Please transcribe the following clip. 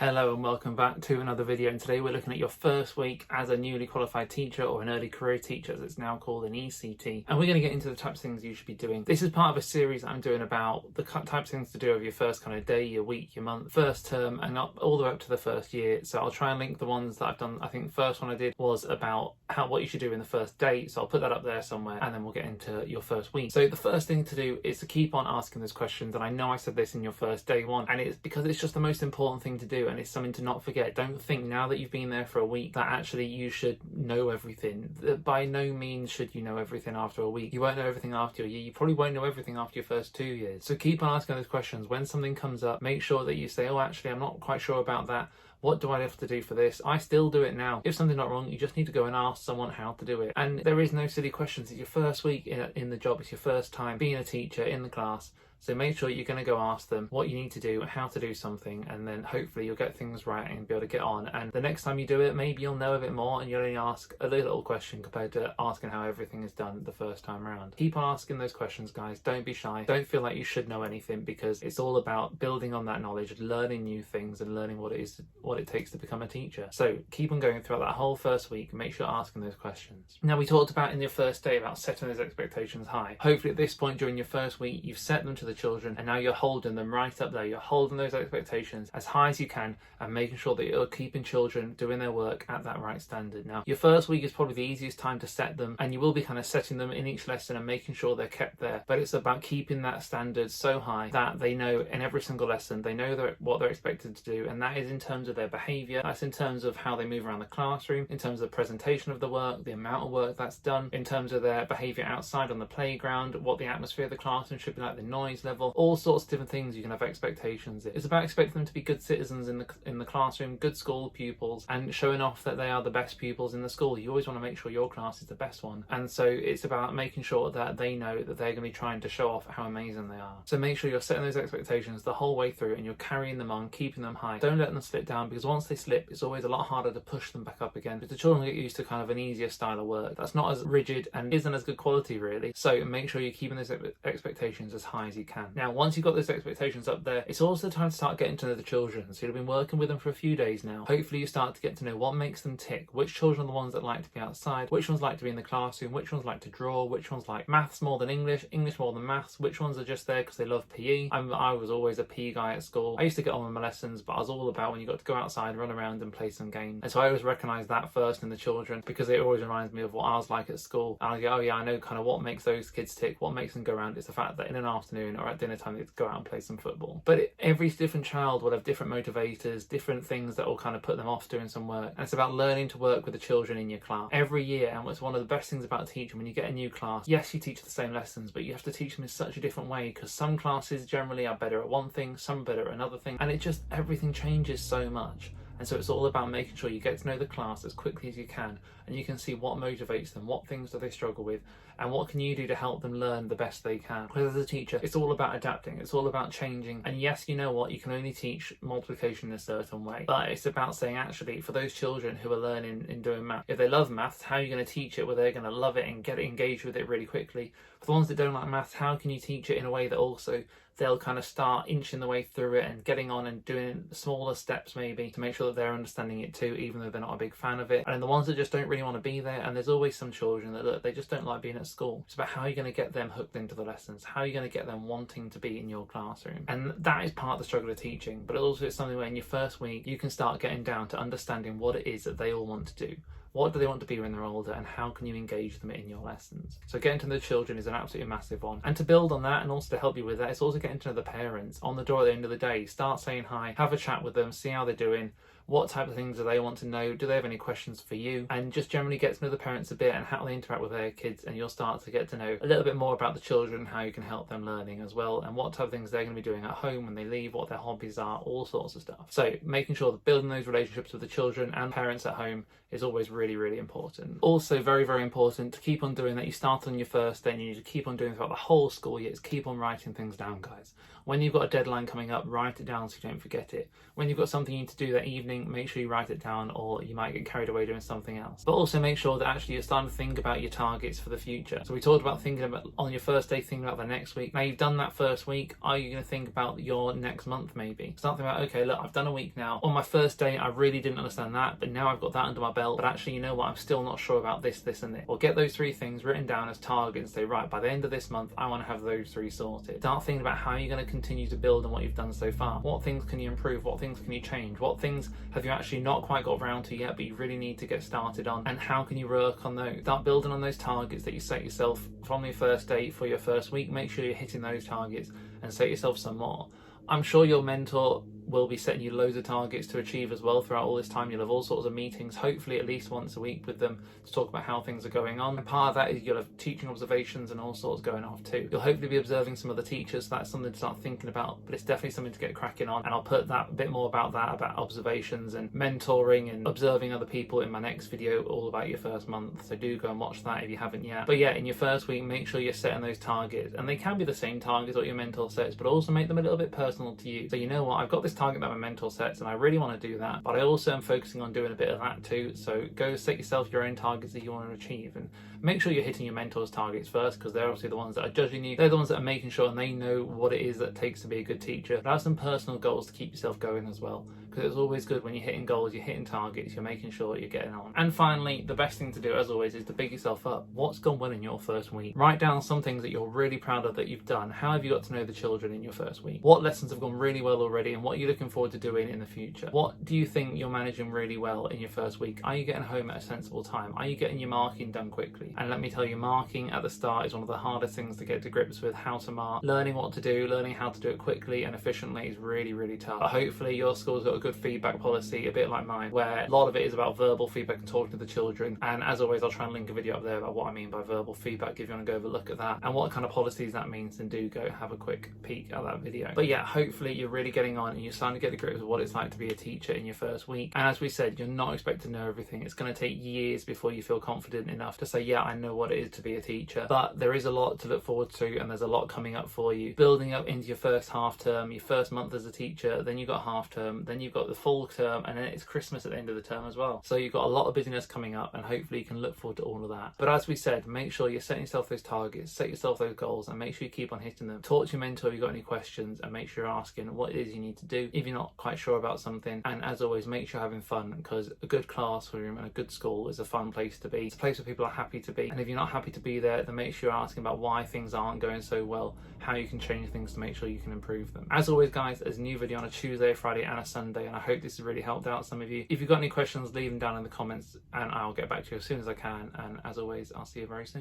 Hello and welcome back to another video, and today we're looking at your first week as a newly qualified teacher, or an early career teacher as it's now called, an ECT, and we're going to get into the types of things you should be doing. This is part of a series that I'm doing about the types of things to do over your first kind of day, your week, your month, first term, and all the way up to the first year. So I'll try and link the ones that I've done. I think the first one I did was about what you should do in the first day, so I'll put that up there somewhere, and then we'll get into your first week. So the first thing to do is to keep on asking those questions, and I know I said this in your first day one, and it's because it's just the most important thing to do, and it's something to not forget. Don't think now that you've been there for a week that actually you should know everything. By no means should you know everything after a week. You won't know everything after a year. You probably won't know everything after your first 2 years. So keep on asking those questions. When something comes up, make sure that you say, oh, actually, I'm not quite sure about that. What do I have to do for this? I still do it now. If something's not wrong, you just need to go and ask someone how to do it. And there is no silly questions. It's your first week in the job. It's your first time being a teacher in the class. So make sure you're going to go ask them what you need to do, how to do something, and then hopefully you'll get things right and be able to get on. And the next time you do it, maybe you'll know a bit more and you'll only ask a little question compared to asking how everything is done the first time around. Keep on asking those questions, guys. Don't be shy. Don't feel like you should know anything, because it's all about building on that knowledge, learning new things, and learning what it takes to become a teacher. So keep on going throughout that whole first week. Make sure you're asking those questions. Now, we talked about in your first day about setting those expectations high. Hopefully at this point during your first week, you've set them to the children, and now you're holding them right up there. You're holding those expectations as high as you can and making sure that you're keeping children doing their work at that right standard. Now, your first week is probably the easiest time to set them, and you will be kind of setting them in each lesson and making sure they're kept there. But it's about keeping that standard so high that they know in every single lesson, they know what they're expected to do, and that is in terms of their behaviour, that's in terms of how they move around the classroom, in terms of the presentation of the work, the amount of work that's done, in terms of their behaviour outside on the playground, what the atmosphere of the classroom should be like, the noise level, all sorts of different things you can have expectations. It's about expecting them to be good citizens in the classroom, good school pupils, and showing off that they are the best pupils in the school. You always want to make sure your class is the best one, and so it's about making sure that they know that they're going to be trying to show off how amazing they are. So make sure you're setting those expectations the whole way through, and you're carrying them on, keeping them high. Don't let them slip down, because once they slip, it's always a lot harder to push them back up again, because the children get used to kind of an easier style of work that's not as rigid and isn't as good quality really. So make sure you're keeping those expectations as high as you can. Now, once you've got those expectations up there, it's also time to start getting to know the children. So you've been working with them for a few days now. Hopefully you start to get to know what makes them tick, which children are the ones that like to be outside, which ones like to be in the classroom, which ones like to draw, which ones like maths more than English, English more than maths, which ones are just there because they love PE. I was always a PE guy at school. I used to get on with my lessons, but I was all about when you got to go outside, run around and play some games. And so I always recognise that first in the children, because it always reminds me of what I was like at school. And I go, oh yeah, I know kind of what makes those kids tick, what makes them go around. It's the fact that in an afternoon or at dinner time they go out and play some football. But every different child will have different motivators, different things that will kind of put them off doing some work. And it's about learning to work with the children in your class every year. And what's one of the best things about teaching, when you get a new class, yes, you teach the same lessons, but you have to teach them in such a different way, because some classes generally are better at one thing, some are better at another thing, and everything changes so much. And so it's all about making sure you get to know the class as quickly as you can, and you can see what motivates them, what things do they struggle with, and what can you do to help them learn the best they can. Because as a teacher, it's all about adapting, it's all about changing. And yes, you know what, you can only teach multiplication in a certain way, but it's about saying, actually, for those children who are learning and doing math, if they love maths, how are you going to teach it where they're going to love it and get engaged with it really quickly? For the ones that don't like maths, how can you teach it in a way that also they'll kind of start inching the way through it and getting on and doing smaller steps maybe to make sure that they're understanding it too, even though they're not a big fan of it. And then the ones that just don't really want to be there, and there's always some children that look, they just don't like being at school. It's about how you're going to get them hooked into the lessons, how you're going to get them wanting to be in your classroom. And that is part of the struggle of teaching, but also it's something where in your first week you can start getting down to understanding what it is that they all want to do. What do they want to be when they're older, and how can you engage them in your lessons? So getting to know the children is an absolutely massive one. And to build on that, and also to help you with that, it's also getting to know the parents. On the door at the end of the day, start saying hi, have a chat with them, see how they're doing, what type of things do they want to know, do they have any questions for you, and just generally get to know the parents a bit and how they interact with their kids, and you'll start to get to know a little bit more about the children, how you can help them learning as well, and what type of things they're going to be doing at home when they leave, what their hobbies are, all sorts of stuff. So making sure that building those relationships with the children and parents at home is always really really, really important. Also very, very important to keep on doing that. You start on your first day and you need to keep on doing throughout the whole school year. Is keep on writing things down, guys. When you've got a deadline coming up, write it down so you don't forget it. When you've got something you need to do that evening, make sure you write it down, or you might get carried away doing something else. But also make sure that actually you're starting to think about your targets for the future. So we talked about thinking about on your first day, thinking about the next week. Now you've done that first week, are you going to think about your next month maybe? Start thinking about, okay, look, I've done a week now. On my first day, I really didn't understand that, but now I've got that under my belt. But actually, you know what? I'm still not sure about this, this, and this. Or get those 3 things written down as targets and say, right, by the end of this month, I want to have those 3 sorted. Start thinking about how you're going to continue to build on what you've done so far. What things can you improve? What things can you change? What things have you actually not quite got around to yet, but you really need to get started on? And how can you work on those? Start building on those targets that you set yourself from your first day for your first week. Make sure you're hitting those targets and set yourself some more. I'm sure your mentor will be setting you loads of targets to achieve as well throughout all this time. You'll have all sorts of meetings, hopefully at least once a week with them, to talk about how things are going on. And part of that is you'll have teaching observations and all sorts going off too. You'll hopefully be observing some other teachers, so that's something to start thinking about, but it's definitely something to get cracking on. And I'll put that a bit more about that, about observations and mentoring and observing other people, in my next video all about your first month. So do go and watch that if you haven't yet. But yeah, in your first week, make sure you're setting those targets, and they can be the same targets what your mentor sets, but also make them a little bit personal to you. So you know what, I've got this target that my mentor sets and I really want to do that, but I also am focusing on doing a bit of that too. So go set yourself your own targets that you want to achieve, and make sure you're hitting your mentor's targets first, because they're obviously the ones that are judging you. They're the ones that are making sure, and they know what it is that it takes to be a good teacher. But have some personal goals to keep yourself going as well, because it's always good when you're hitting goals, you're hitting targets, you're making sure you're getting on. And finally, the best thing to do as always is to big yourself up. What's gone well in your first week? Write down some things that you're really proud of that you've done. How have you got to know the children in your first week? What lessons have gone really well already, and what are you looking forward to doing in the future? What do you think you're managing really well in your first week? Are you getting home at a sensible time? Are you getting your marking done quickly? And let me tell you, marking at the start is one of the hardest things to get to grips with. How to mark, learning what to do, learning how to do it quickly and efficiently is really, really tough. But hopefully your school's got a good feedback policy, a bit like mine, where a lot of it is about verbal feedback and talking to the children. And as always, I'll try and link a video up there about what I mean by verbal feedback if you want to go have a look at that and what kind of policies that means, then do go have a quick peek at that video. But yeah, hopefully you're really getting on and you're starting to get the grips of what it's like to be a teacher in your first week. And as we said, you're not expected to know everything. It's going to take years before you feel confident enough to say, yeah, I know what it is to be a teacher. But there is a lot to look forward to, and there's a lot coming up for you. Building up into your first half term, your first month as a teacher, then you've got half term, then you've got the full term, and then it's Christmas at the end of the term as well. So you've got a lot of busyness coming up, and hopefully you can look forward to all of that. But as we said, make sure you're setting yourself those targets, set yourself those goals, and make sure you keep on hitting them. Talk to your mentor if you've got any questions, and make sure you're asking what it is you need to do if you're not quite sure about something. And as always, make sure you're having fun, because a good classroom and a good school is a fun place to be. It's a place where people are happy to be. And if you're not happy to be there, then make sure you're asking about why things aren't going so well, how you can change things to make sure you can improve them. As always, guys, there's a new video on a Tuesday, Friday, and a Sunday, and I hope this has really helped out some of you. If you've got any questions, leave them down in the comments, and I'll get back to you as soon as I can. And as always, I'll see you very soon.